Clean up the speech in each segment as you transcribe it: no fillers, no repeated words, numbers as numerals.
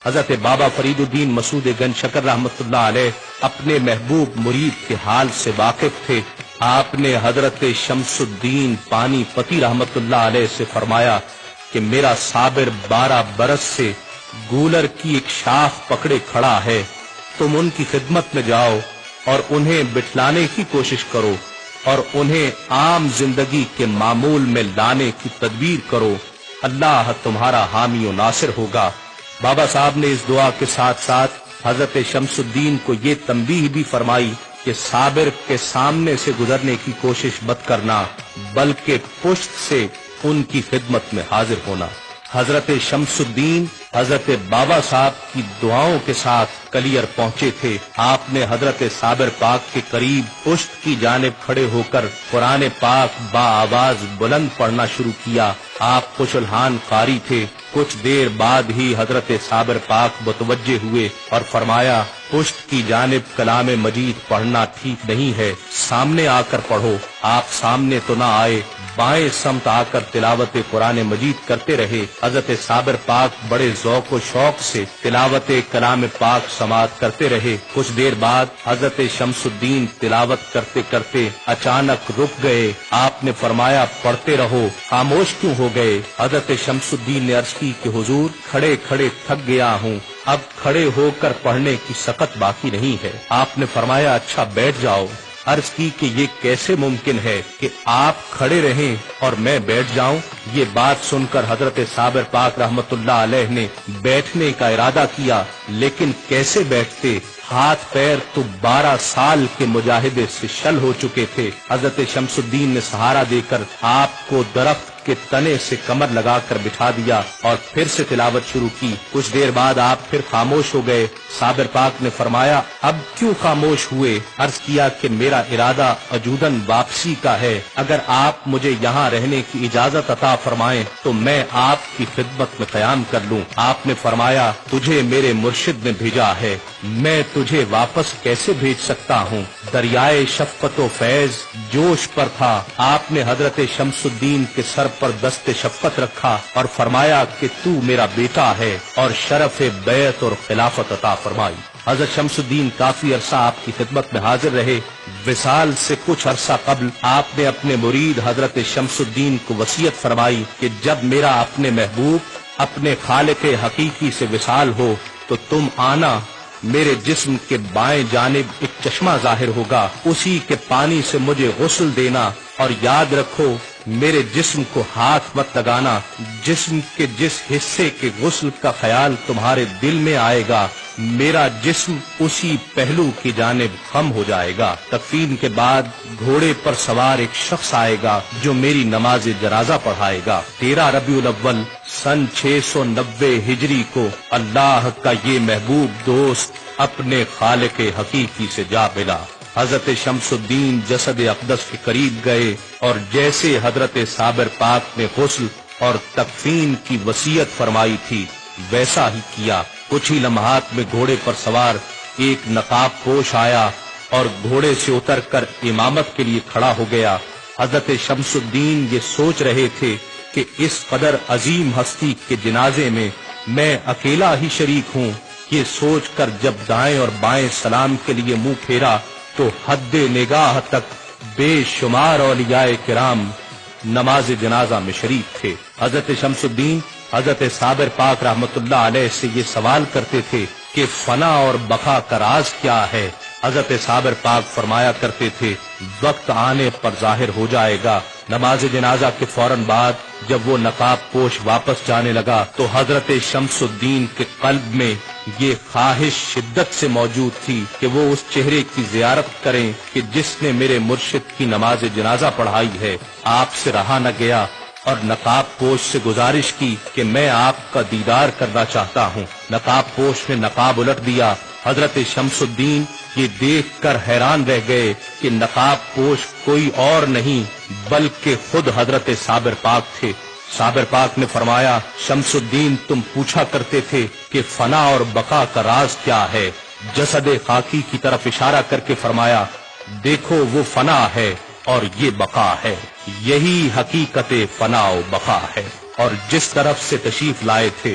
حضرت بابا فریدالدین مسعود گنج شکر رحمتullah علیہ اپنے محبوب مرید کے حال سے واقف تھے۔ آپ نے حضرت شمس الدین پانی پتی رحمتullah علیہ سے فرمایا کہ میرا صابر 12 برس سے گولر کی ایک شاخ پکڑے کھڑا ہے، تم ان کی خدمت میں جاؤ اور انہیں بٹھلانے کی کوشش کرو اور انہیں عام زندگی کے معمول میں لانے کی تدبیر کرو، اللہ تمہارا حامی و ناصر ہوگا۔ بابا صاحب نے اس دعا کے ساتھ ساتھ حضرت شمس الدین کو یہ تنبیہ بھی فرمائی کہ صابر کے سامنے سے گزرنے کی کوشش مت کرنا بلکہ پشت سے ان کی خدمت میں حاضر ہونا۔ حضرت شمس الدین حضرت بابا صاحب کی دعاؤں کے ساتھ کلیئر پہنچے تھے۔ آپ نے حضرت صابر پاک کے قریب پشت کی جانب کھڑے ہو کر قرآن پاک با آواز بلند پڑھنا شروع کیا۔ آپ خوش الحان قاری تھے۔ کچھ دیر بعد ہی حضرت صابر پاک متوجہ ہوئے اور فرمایا پشت کی جانب کلام مجید پڑھنا ٹھیک نہیں ہے، سامنے آ کر پڑھو۔ آپ سامنے تو نہ آئے، بائیں سمت آ کر تلاوت قرآن مجید کرتے رہے۔ حضرت صابر پاک بڑے ذوق و شوق سے تلاوت کلام پاک سماعت کرتے رہے۔ کچھ دیر بعد حضرت شمس الدین تلاوت کرتے کرتے اچانک رک گئے۔ آپ نے فرمایا پڑھتے رہو، خاموش کیوں ہو گئے؟ حضرت شمس الدین نے عرض کی کہ حضور کھڑے کھڑے تھک گیا ہوں، اب کھڑے ہو کر پڑھنے کی سخت باقی نہیں ہے۔ آپ نے فرمایا اچھا بیٹھ جاؤ۔ عرض کی کہ یہ کیسے ممکن ہے کہ آپ کھڑے رہیں اور میں بیٹھ جاؤں؟ یہ بات سن کر حضرت صابر پاک رحمتullah علیہ نے بیٹھنے کا ارادہ کیا، لیکن کیسے بیٹھتے؟ ہاتھ پیر تو 12 سال کے مجاہدے سے شل ہو چکے تھے۔ حضرت شمس الدین نے سہارا دے کر آپ کو درخت کے تنے سے کمر لگا کر بٹھا دیا اور پھر سے تلاوت شروع کی۔ کچھ دیر بعد آپ پھر خاموش ہو گئے۔ صابر پاک نے فرمایا اب کیوں خاموش ہوئے؟ عرض کیا کہ میرا ارادہ وجوداً واپسی کا ہے، اگر آپ مجھے یہاں رہنے کی اجازت عطا فرمائیں تو میں آپ کی خدمت میں قیام کر لوں۔ آپ نے فرمایا تجھے میرے مرشد نے بھیجا ہے، میں تجھے واپس کیسے بھیج سکتا ہوں؟ دریائے شفقت و فیض جوش پر تھا۔ آپ نے حضرت شمس الدین کے سر پر دست شفقت رکھا اور فرمایا کہ تو میرا بیٹا ہے اور شرف بیعت اور خلافت عطا فرمائی۔ حضرت شمس الدین کافی عرصہ آپ کی خدمت میں حاضر رہے۔ وصال سے کچھ عرصہ قبل آپ نے اپنے مرید حضرت شمس الدین کو وصیت فرمائی کہ جب میرا اپنے محبوب اپنے خالق حقیقی سے وصال ہو تو تم آنا، میرے جسم کے بائیں جانب ایک چشمہ ظاہر ہوگا، اسی کے پانی سے مجھے غسل دینا، اور یاد رکھو میرے جسم کو ہاتھ مت لگانا، جسم کے جس حصے کے غسل کا خیال تمہارے دل میں آئے گا میرا جسم اسی پہلو کی جانب خم ہو جائے گا۔ تکفین کے بعد گھوڑے پر سوار ایک شخص آئے گا جو میری نماز جنازہ پڑھائے گا۔ 13 ربیع الاول سن 690 ہجری کو اللہ کا یہ محبوب دوست اپنے خالق حقیقی سے جا ملا۔ حضرت شمس الدین جسد اقدس کے قریب گئے اور جیسے حضرت صابر پاک نے غسل اور تکفین کی وصیت فرمائی تھی ویسا ہی کیا۔ کچھ ہی لمحات میں گھوڑے پر سوار ایک نقاب پوش آیا اور گھوڑے سے اتر کر امامت کے لیے کھڑا ہو گیا۔ حضرت شمس الدین یہ سوچ رہے تھے کہ اس قدر عظیم ہستی کے جنازے میں اکیلا ہی شریک ہوں۔ یہ سوچ کر جب دائیں اور بائیں سلام کے لیے منہ پھیرا تو حد نگاہ تک بے شمار اولیاء کرام نماز جنازہ میں شریک تھے۔ حضرت شمس الدین حضرت صابر پاک رحمتullah علیہ سے یہ سوال کرتے تھے کہ فنا اور بقا کا راز کیا ہے؟ حضرت صابر پاک فرمایا کرتے تھے وقت آنے پر ظاہر ہو جائے گا۔ نماز جنازہ کے فوراً بعد جب وہ نقاب پوش واپس جانے لگا تو حضرت شمس الدین کے قلب میں یہ خواہش شدت سے موجود تھی کہ وہ اس چہرے کی زیارت کریں کہ جس نے میرے مرشد کی نماز جنازہ پڑھائی ہے۔ آپ سے رہا نہ گیا اور نقاب پوش سے گزارش کی کہ میں آپ کا دیدار کرنا چاہتا ہوں۔ نقاب پوش نے نقاب الٹ دیا۔ حضرت شمس الدین یہ دیکھ کر حیران رہ گئے کہ نقاب پوش کوئی اور نہیں بلکہ خود حضرت صابر پاک تھے۔ صابر پاک نے فرمایا شمس الدین تم پوچھا کرتے تھے کہ فنا اور بقا کا راز کیا ہے؟ جسد خاکی کی طرف اشارہ کر کے فرمایا دیکھو وہ فنا ہے اور یہ بقا ہے، یہی حقیقت فنا و بقا ہے۔ اور جس طرف سے تشریف لائے تھے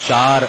4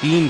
3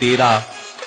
13,